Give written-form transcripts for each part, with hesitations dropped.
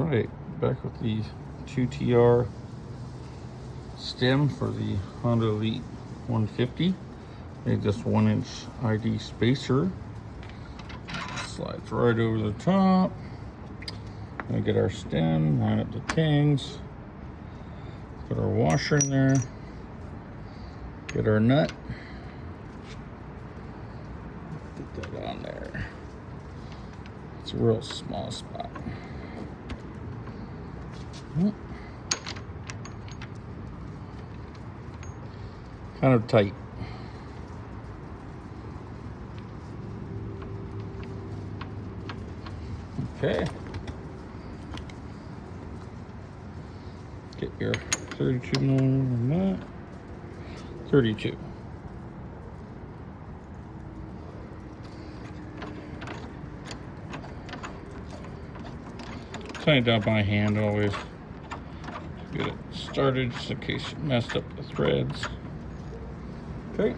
Alright, back with the 2TR stem for the Honda Elite 150. Made this 1-inch ID spacer. Slides right over the top. Gonna get our stem, line up the tings. Put our washer in there. Get our nut. Get that on there. It's a real small spot. Kind of tight. Okay. Get your 32mm nut. 32. Tighten it down by hand always. Get it started just in case you messed up the threads. Okay.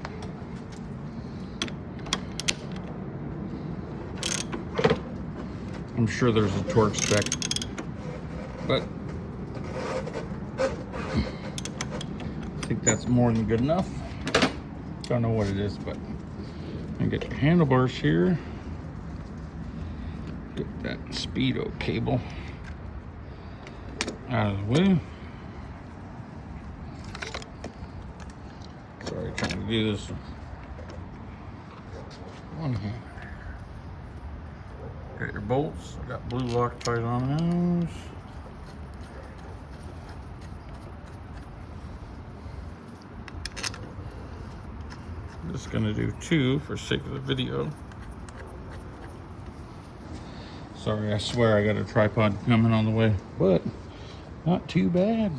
I'm sure there's a torque spec, but I think that's more than good enough. Don't know what it is, but and get your handlebars here. Get that speedo cable out of the way. Sorry, trying to do this one hand. Got your bolts. I got blue Loctite on those. I'm just gonna do 2 for sake of the video. Sorry, I swear I got a tripod coming on the way, but not too bad.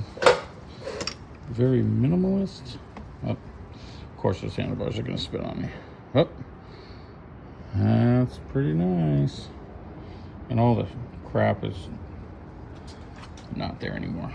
Very minimalist. Oh, of course those handlebars are gonna spin on me. Oh, that's pretty nice. And all the crap is not there anymore.